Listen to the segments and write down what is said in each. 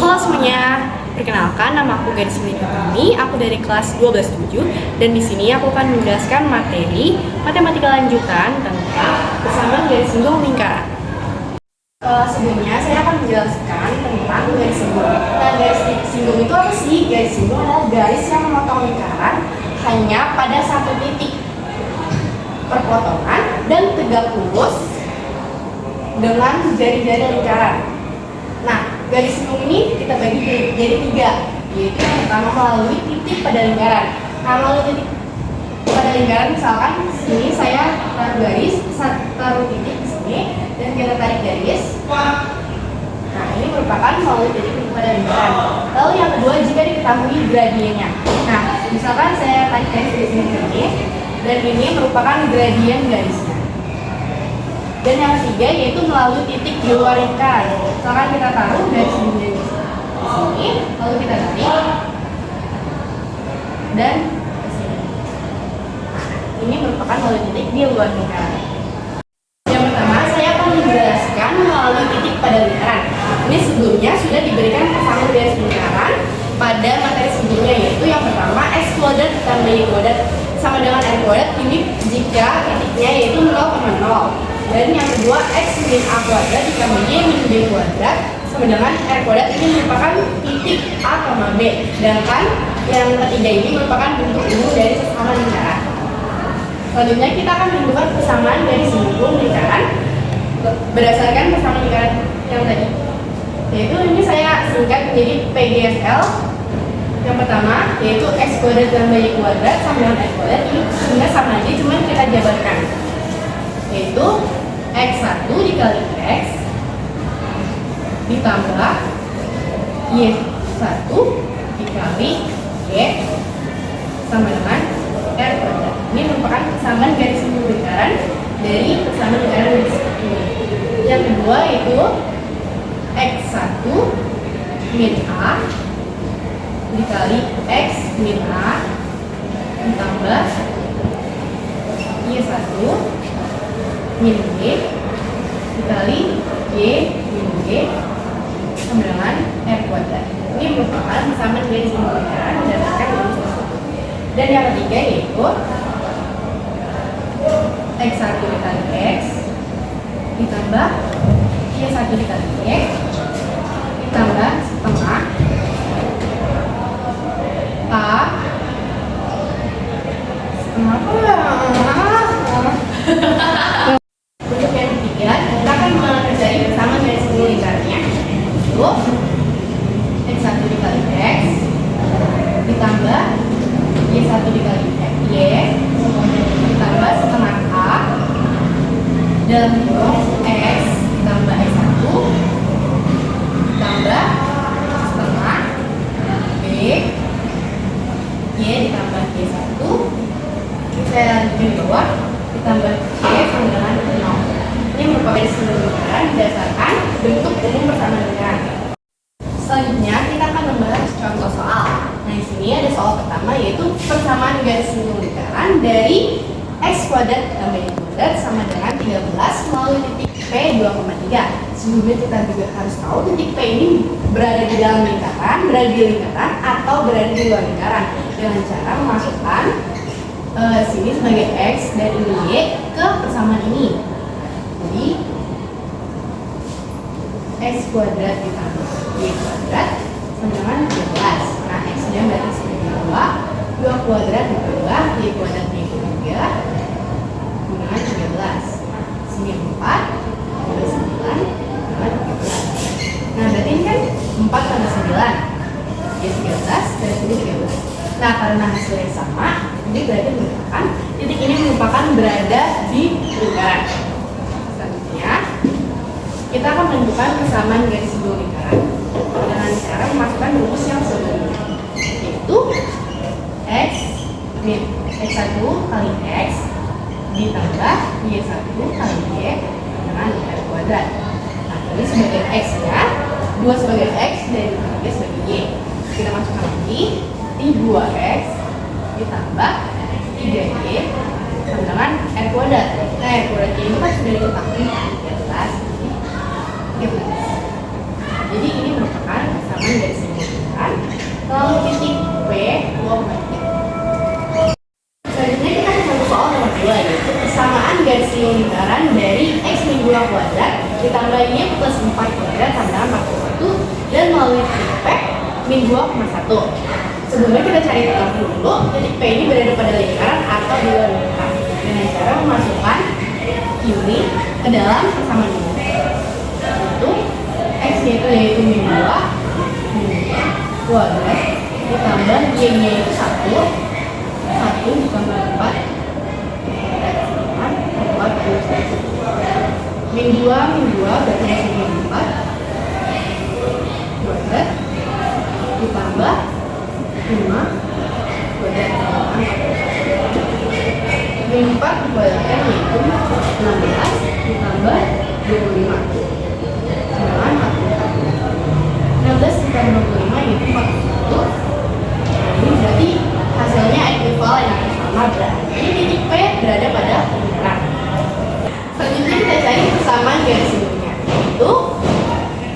Halo semuanya, perkenalkan nama aku Gadis Melintuni, aku dari kelas 12-7 dan di sini aku akan menjelaskan materi matematika lanjutan tentang persamaan garis singgung lingkaran. Sebelumnya saya akan menjelaskan tentang garis singgung. Nah, garis singgung itu apa sih? Garis singgung adalah garis yang memotong lingkaran hanya pada satu titik perpotongan dan tegak lurus dengan jari-jari lingkaran. Nah, garis singgung ini kita bagi jadi tiga, yaitu yang pertama melalui titik pada lingkaran. Nah, melalui titik pada lingkaran, misalkan sini saya taruh garis, taruh titik di sini, dan kita tarik garis. Nah, ini merupakan melalui titik pada lingkaran. Lalu yang kedua, jika diketahui gradiennya. Nah, misalkan saya tarik garis di sini, dan ini merupakan gradien garisnya. Dan yang ketiga yaitu melalui titik di luar lingkaran. Misalkan kita taruh garis di sini, lalu kita tarik dan ke sini. Ini merupakan melalui titik di luar lingkaran. Yang pertama, saya akan menjelaskan melalui titik pada lingkaran. Ini sebelumnya sudah diberikan persamaan garis lingkaran pada materi sebelumnya, yaitu yang pertama x kuadrat ditambah y kuadrat sama dengan r kuadrat. Ini jika titiknya yaitu 0,0. Dan yang kedua, x min a kuadrat ditambah y min b kuadrat sama dengan r kuadrat. Ini merupakan titik a, b. Sedangkan yang ketiga ini merupakan bentuk umum dari persamaan lingkaran. Selanjutnya kita akan menentukan persamaan dari singgung lingkaran berdasarkan persamaan lingkaran yang tadi. Yaitu ini saya singkat menjadi PGSL. Yang pertama yaitu x kuadrat ditambah y kuadrat sama dengan r kuadrat. Ini sebenarnya sama aja, cuma kita jabarkan, yaitu x1 dikali x ditambah y1 dikali y sama dengan r kuadrat. Ini merupakan persamaan garis singgung lingkaran dari persamaan lingkaran garis ini. Yang kedua yaitu x1 min a dikali x min a ditambah y1 min g dikali y min g sama dengan r kuadrat. Ini merupakan persamaan garis singgung lingkaran berdasarkan garis tersebut. Dan yang ketiga yaitu x1 dikali x ditambah y1 dikali y ditambah setengah a setengah apa? Untuk yang ketiga, kita akan mengerjai persamaan garis singgung lingkarannya, yaitu x1 dikali x ditambah y1 dikali y ditambah setengah a dalam kurung x ditambah x1 ditambah setengah b y ditambah y1 saya lanjutkan di bawah ditambah y sama dengan 0. Ini merupakan garis singgung lingkaran berdasarkan bentuk umum persamaan lingkaran. Selanjutnya kita akan membahas contoh soal. Nah, di sini ada soal pertama yaitu persamaan garis singgung lingkaran dari x kuadrat ditambah y kuadrat sama dengan 13 melalui titik P 2,3. Sebelumnya kita juga harus tahu titik P ini berada di dalam lingkaran, berada di lingkaran atau berada di luar lingkaran dengan cara memasukkan sini sebagai x dan ini y ke persamaan ini. Jadi x kuadrat ditambah y kuadrat sama dengan 12. Nah, x nya berarti sebagai 2 kuadrat ditambah y kuadrat dikali 3 dengan 13. Sini 4 tambah 9 dengan 13. Nah, berarti ini kan 4 tambah 9 ya 13 dan sini 13. Nah, karena hasilnya sama, jadi berarti merupakan titik ini merupakan berada di lingkaran. Selanjutnya kita akan menentukan persamaan garis singgung lingkaran dengan cara memasukkan rumus yang sebelumnya, yaitu x min x1 kali x ditambah y1 kali y dengan r kuadrat. Nah, ini sebagai x ya, 2 sebagai x dan 3 sebagai y. Kita masukkan lagi di 2x ditambah 3y sama dengan r kuadrat. Nah, r kuadrat ini kan sudah diketahui 13. Jadi ini merupakan persamaan melalui titik P min 2,1. Sebelumnya kita cari tahu dulu titik P ini berada pada lingkaran atau di luar lingkaran dengan cara memasukkan ini ke dalam persamaan ini. Itu x-nya yaitu min 2 kuadrat ditambah y-nya itu 1 ditambah 4 min 2 berarti hasilnya 4 kuadrat ditambah 5 kuadrat min 4 dikuadratkan yaitu 16 ditambah 25 sama 16 ditambah 25 yaitu 41. Ini berarti hasilnya ekuivalen atau sama, berarti titik P berada pada lingkaran. Selanjutnya kita cari persamaan garis sinunya, yaitu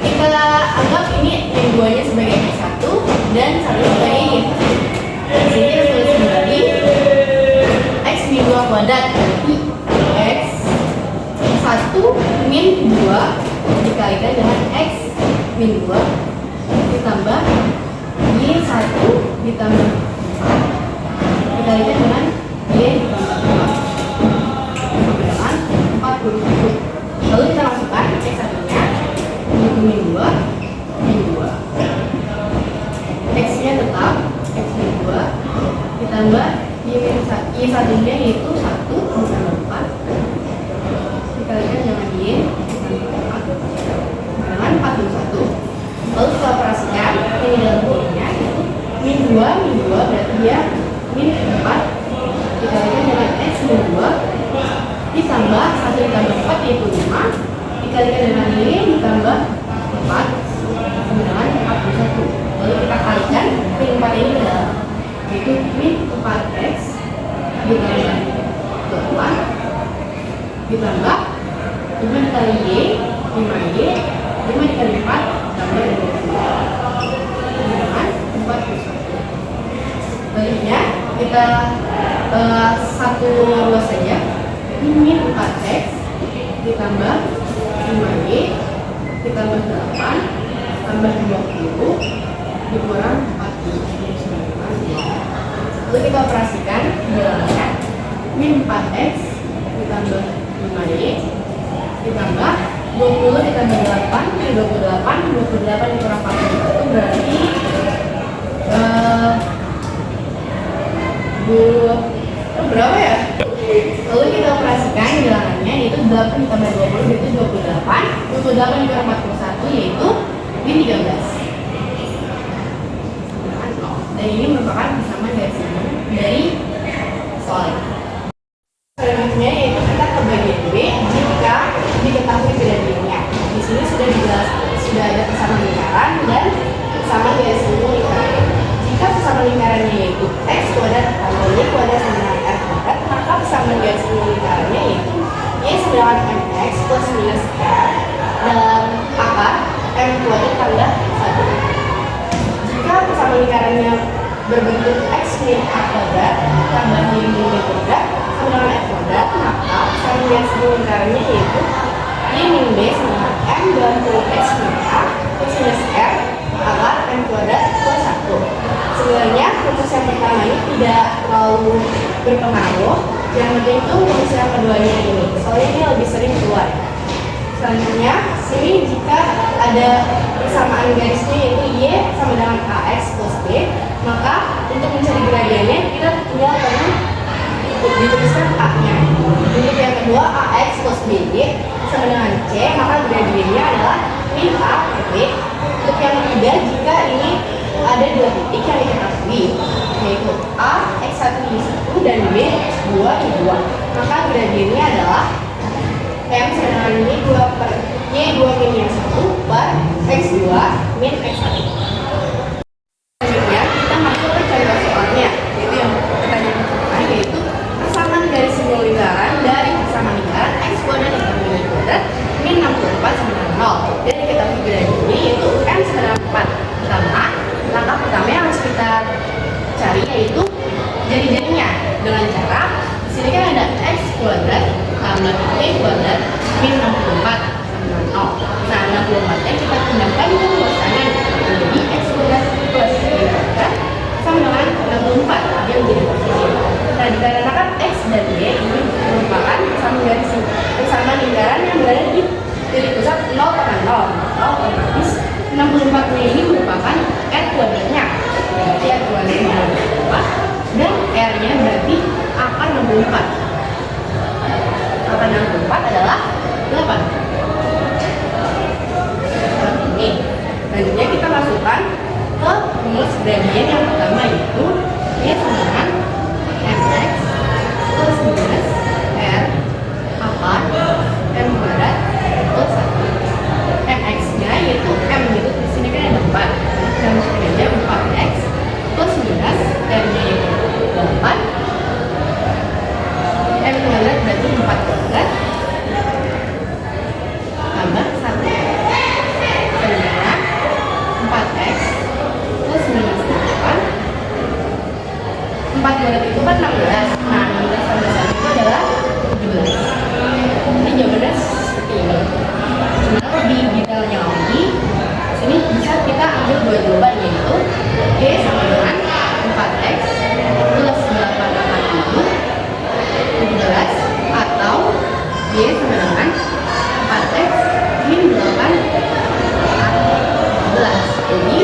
kita anggap ini min 2 nya sebagai x1 dan 1 sebagai y1. Di sini kita tulis kembali x min 2 kuadrat berarti x 1 min 2 dikalikan dengan x min 2 ditambah y1 ditambah 4 dikalikan dengan y ditambah 5 sama dengan 41. Lalu kita masukkan x1 nya yaitu min 2 x nya tetap x min 2 ditambah y1 nya yaitu 1 ditambah 4 dikalikan dengan y ditambah 4 dengan 41. Lalu kita operasikan ini dalam y-nya yaitu min 2 berarti dia min 4 dikalikan dengan x min 2 ditambah 1 ditambah 4 yaitu 5 dikalikan dengan y ditambah 4 sama dengan 41. Lalu kita kalikan min 4 ini ke dalam yaitu min 4x ditambah 8 ditambah 5 dikali y 5y 5 dikali 4 tambah 22 dengan 41. Selanjutnya kita satu ruas saja. Min 4x ditambah 5y ditambah 8 tambah 20 dikurang 40. Lalu kita operasikan bilangannya min 4x ditambah 5y ditambah 20 ditambah 8 min 28 dikurang 41 berarti berapa ya? Lalu kita operasikan bilangannya yaitu 8 ditambah 20 yaitu 28 dikurang 41 yaitu min 13. Dan ini merupakan persamaan garis sinu dari soal ini. Selanjutnya yaitu kita ke bagian B jika diketahui gradiennya. Di sini sudah ada persamaan lingkaran dan persamaan garis sinu lingkaran. Jika persamaan lingkarannya yaitu x kuadrat tambah y kuadrat sama dengan r kuadrat, maka persamaan garis sinu lingkarannya yaitu y sama dengan mx plus minus r dalam akar m kuadrat tambah 1. Jika persamaan lingkarannya berbentuk x min a kuadrat tambah y min b kuadrat sama dengan f kuadrat, maka persamaan garis sinu lingkarannya yaitu y min b sama dengan m dalam kurung x min a plus minus r akar m kuadrat plus 1. Sebenarnya rumus yang pertama ini tidak terlalu berpengaruh. Yang penting itu rumus yang keduanya ini, soalnya ini lebih sering keluar. Selanjutnya, sini jika ada persamaan garisnya yaitu y sama dengan ax plus b, maka untuk mencari gradiennya kita tinggal perlu dituliskan a-nya. Untuk yang kedua ax plus by sama dengan c, maka gradiennya adalah min a per b. Untuk yang ketiga, jika ini ada dua titik yang diketahui yaitu a x1 y1 dan b x2 y2, maka gradiennya adalah m sama dengan y2 per y2 min y1 per x2 min x1. Selanjutnya kita masuk ke contoh soalnya, yaitu yang pertanyaan pertama yaitu persamaan garis sinu lingkaran dari persamaan lingkaran x kuadrat ditambah y kuadrat min 64 sama dengan 0 dan diketahui gradiennya yaitu m sama dengan 4. Pertama, langkah pertama yang harus kita cari yaitu jadi-jadinya dengan cara di sini kan ada x kuadrat tambah y kuadrat min 64 sama dengan 0. Nah, 64 nya kita pindah 40 ini merupakan R kuadratnya. Berarti R kuadratnya adalah 2 dan R-nya berarti akar 64. Akar 64 adalah 8. Ini. Selanjutnya kita masukkan ke rumus gradient yang pertama, yaitu Y sama dengan mx plus minus R akar M kuadrat plus 1. Mx-nya yaitu M itu di sini kan ada 4. Kita masukin aja 4x plus minus R-nya yaitu 8. M kuadrat berarti 4 kuadrat tambah 1. Selanjutnya 4x plus minus 8. 4 kuadrat itu kan 16. Nah, 16 tambah 1 itu adalah 17. Ini jawabannya seperti ini. Cuma lebih detailnya lagi, sini bisa kita ambil dua jawaban, yaitu Y sama dengan 4x plus 8 akar 17 atau Y sama dengan 4x min 8 akar 17. Jadi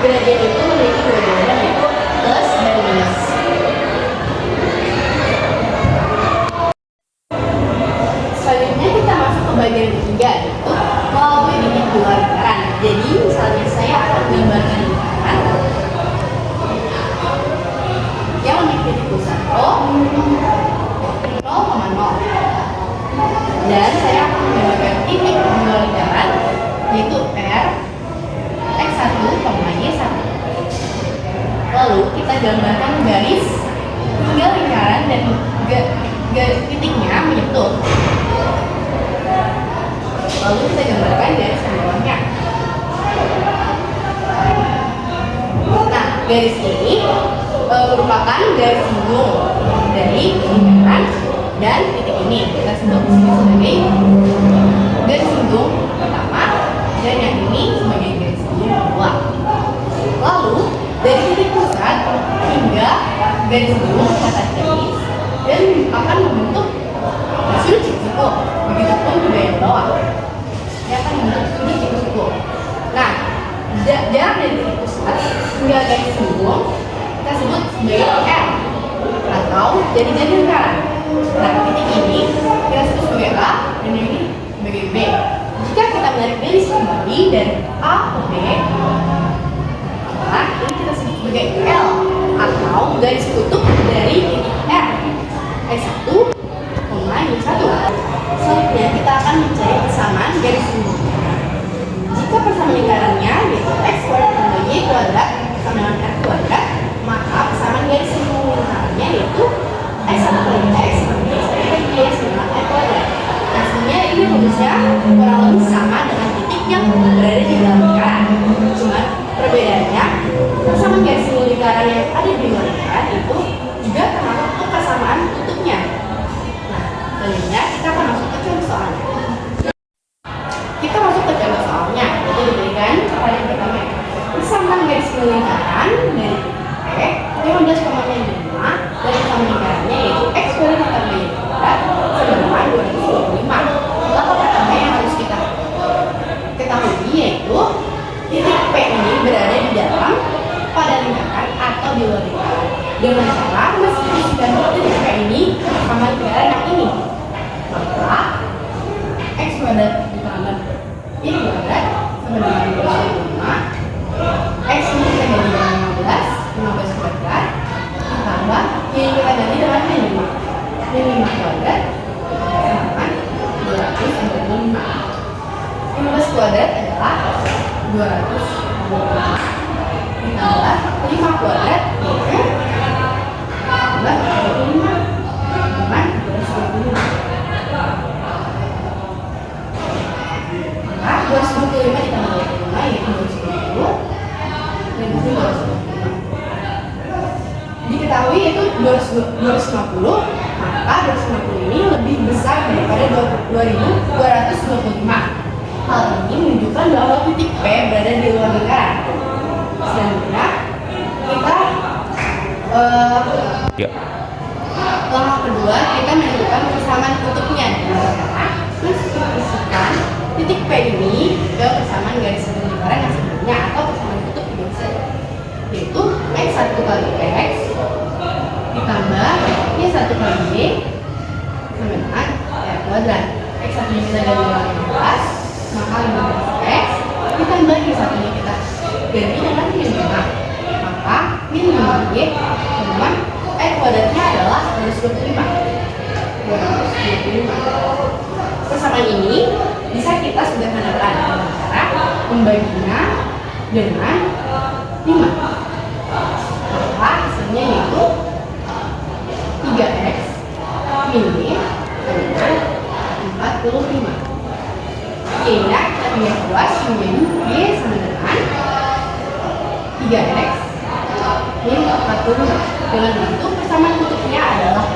gradient itu memiliki dua jawaban, yaitu plus dan minus. Selanjutnya kita masuk ke bagian ketiga, yaitu melalui titik dua lingkaran. Jadi misalnya saya akan menggambarkan lingkaran yang memiliki titik pusat O 0,0, dan saya akan menggambarkan titik dua lingkaran, yaitu R x1, y1. Lalu kita gambarkan garis hingga lingkaran dan titiknya menyentuh. Lalu kita gambarkan garis yang bawahnya. Nah, garis ini merupakan garis singgung dari lingkaran dan titik ini. Kita sebut di sini sebagai garis singgung pertama dan yang ini sebagai garis singgung kedua. Lalu dari titik pusat hingga garis singgung kita tarik garis dan akan membentuk sudut siku-siku. Begitupun juga yang bawah. Dia akan membentuk sudut siku-siku. Nah, jarak dari titik pusat hingga garis singgung kita sebut sebagai M atau jadi lingkaran. Nah, titik ini kita sebut sebagai A dan yang ini sebagai B. Jika kita menarik garis kembali dari A ke B, maka ini kita sebut sebagai L atau garis kutub dari titik R x1, y1. Selanjutnya kita akan mencari persamaan garis singgung. Jika persamaan lingkarannya yaitu x kuadrat tambah y kuadrat sama dengan r kuadrat, maka persamaan garis singgung lingkarannya yaitu x1 kali x sama y sama r kuadrat. Nah, sebenarnya ini rumusnya kurang lebih sama dengan titik yang berada di dalam lingkaran. Cuma perbedaannya, persamaan garis singgung lingkaran yang ada di luar lingkaran itu juga termasuk persamaan tutupnya. Nah, selanjutnya kita akan masuk ke contoh soalnya. Kita masuk ke contoh soalnya, yaitu diberikan pertanyaan pertama. Persamaan garis singgung lingkaran dari titik P 15,5 dari persamaan lingkarannya yaitu x kuadrat tambah y kuadrat sama dengan 225. Langkah pertama yang harus kita ketahui yaitu titik P ini berada di dalam pada lingkaran atau di luar lingkaran. Dengan cara mensubstitusikan titik P ini sama lingkaran yang ini, maka x kuadrat ditambah y kuadrat sama dengan 225. X ini kita ganti dengan 15 kuadrat ditambah y kita ganti dengan 5 kuadrat sama 225. 15 kuadrat adalah 225 ditambah 5 kuadrat yaitu tambah 25 dengan 225. Maka 225 ditambah 25 yaitu 220 dan itu 250. Diketahui itu 250, maka 250 ini lebih besar daripada 2225. Hal ini menunjukkan bahwa titik P berada di luar lingkaran. Selanjutnya kita langkah kedua kita menentukan persamaan kutubnya dengan cara mensubstitusikan titik P ini ke persamaan garis singgung lingkaran yang sebelumnya atau ganti dengan min 5. Maka min 5y teman kuadratnya adalah 225. Persamaan ini bisa kita sederhanakan dengan cara membaginya dengan 5. Maka hasilnya yaitu 3x min y dengan 45. Y-nya kita tinggal buat menjadi y sama dengan 3x min 45. Dengan begitu persamaan kutubnya adalah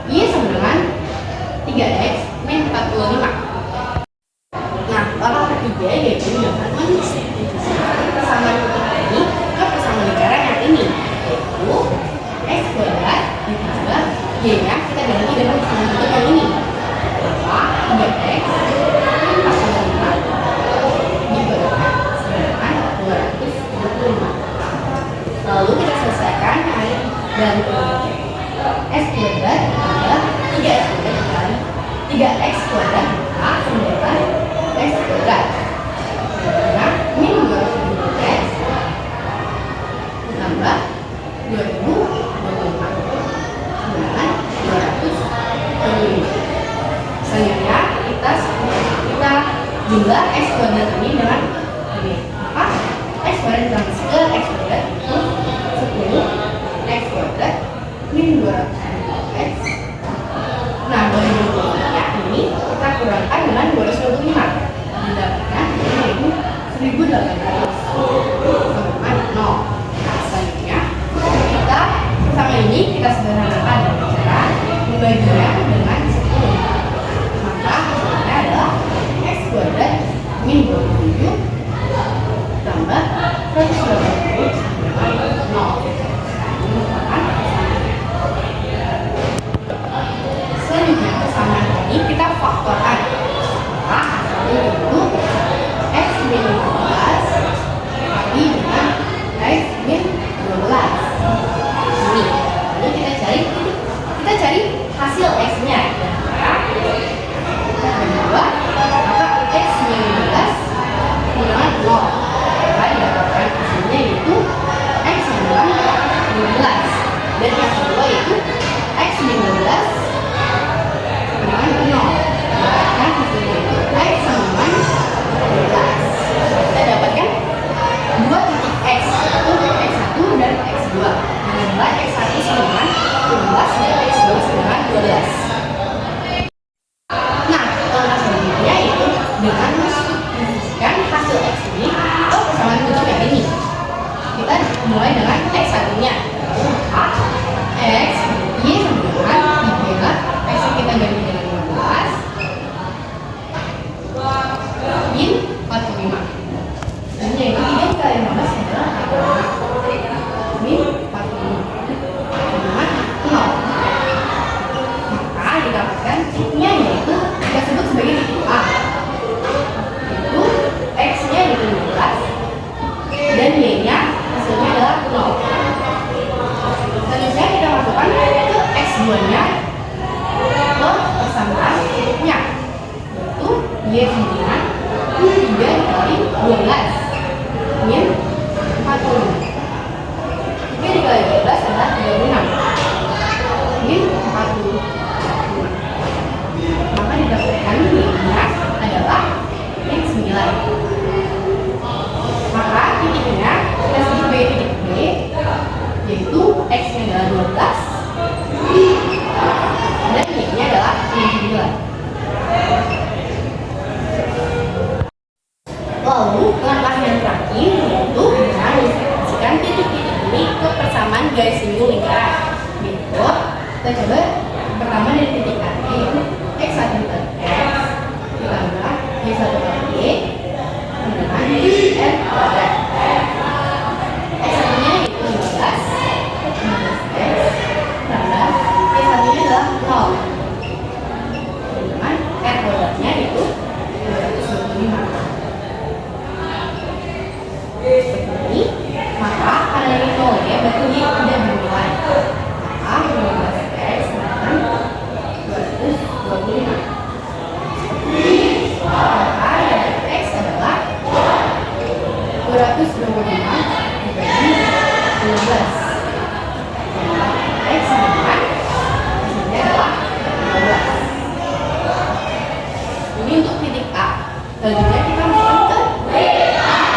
y sama dengan 3x min 45. Nah, langkah ketiga yaitu dengan mensubstitusikan persamaan kutub ini ke persamaan lingkaran yang ini, yaitu x kuadrat ditambah y-nya kita ganti dengan persamaan kutub yang ini. Maka 3x min 45 dibagi dengan 225. Lalu kita selesaikan dari x kuadrat ditambah 3x kuadrat dikali 3x kuadrat sama dengan x kuadrat. Nah, min 225x ditambah 2025 dengan 225. Selanjutnya kita jumlah x kuadrat ini dengan ini. Maka x kuadrat ditambah ke x kuadrat itu 10 x kuadrat min 200x. Nah, 225 ini kita kurangkan dengan 225. Didapatkan yaitu 1800 sama 0. Nah, selanjutnya kita sama ini kita sederhanakan dengan cara membaginya dengan 10. Maka hasilnya adalah x kuadrat min 27 tambah 180 dengan 0. Selanjutnya persamaan ini kita faktorkan. Maka hasilnya itu x min 15 dibagi dengan x min 12. Ini. Lalu kita cari hasil x-nya. Kita berdua, maka x min 15 dengan 0. Maka didapatkan hasilnya yaitu x dengan 12. Dan yang kedua yaitu x min 12 dengan 0. Dapatkan hasilnya itu x sama 12. Kita dapatkan dua titik x, yaitu x1 dan x2. Dengan nilai x1 sama dengan 12 dan x2 sama dengan 12. Nah, langkah selanjutnya yaitu dengan mensubstitusikan hasil x ini ke persamaan kutub yang ini. Kita mulai dengan x1-nya. Maka x y sama dengan 3, x kita ganti dengan 15 min 45. Dan yaitu 3 kali 15 adalah 45 min 45 dengan 0. Maka didapatkan titiknya yaitu kita sebut sebagai titik A, yaitu x-nya yaitu 15 dan y-nya hasilnya adalah 0. Selanjutnya kita masukkan ke x2-nya ke persamaan kutubnya, yaitu y sama dengan 3 kali 12 min 40. 3 dikali 12 adalah 36 min 40. Maka didapatkan y-nya adalah min 9. Maka titiknya kita sebut sebagai titik B, yaitu x-nya adalah 12 dan y-nya adalah 9. Lalu langkah yang terakhir yaitu dengan mensubstitusikan titik-titik ini ke persamaan garis simbol lingkaran. Yaitu kita coba pertama dari titik A, yaitu x1 kali x ditambah y1 kali y dengan n kuadrat. X1-nya yaitu 15 x tambah y1-nya adalah 0 dengan r kuadratnya yaitu 225. Seperti ini, maka karena ini 0 ya, berarti dia tidak bernilai. Maka 15x dengan 225. Maka dari x adalah 225 dibagi 15. X sama hasilnya adalah 15. Ini untuk titik A. Selanjutnya kita masuk ke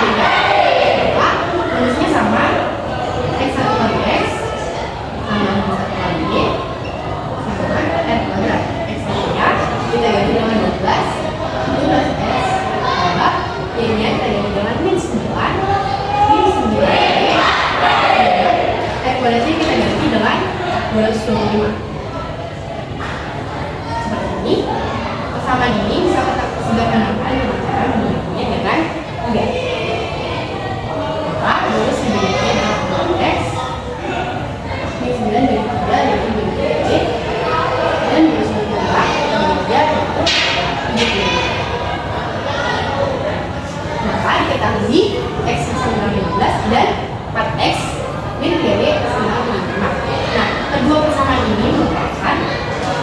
titik A. Rumusnya sama, X1 kali X sama 1 kali Y sama R kuadrat. X1-nya kita ganti dengan 12, 12X tambah Y-nya kita ganti dengan min 9, min 9Y, R kuadratnya kita ganti dengan 225. Seperti ini. Persamaan ini bisa kita sederhanakan dengan cara membaginya dengan 3. Maka lurus dibagi dengan 2X, min 9 dari 3 yaitu 2Y, dan 225 dari 3 yaitu 75. Maka kita bagi X sama 15 dan 4X min 3Y sama 5. Nah, kedua persamaan ini merupakan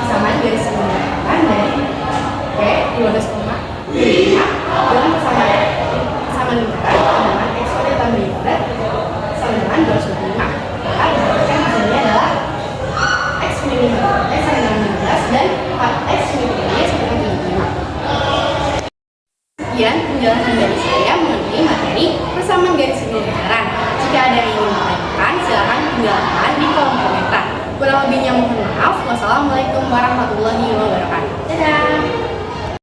persamaan garis kemudahan dari P 12,5 dengan persamaan lingkaran dengan X kuadrat tambah Y kuadrat sama dengan 225. Maka dapatkan hasilnya adalah X min 15 sama dengan 15 dan 4X min 3Y sama dengan 75. Sekian penjelasan dari saya mengenai materi persamaan garis lingkaran. Jika ada yang ingin menanyakan, silakan tinggalkan di kolom komentar. Kurang lebihnya mohon maaf. Wassalamualaikum warahmatullahi wabarakatuh.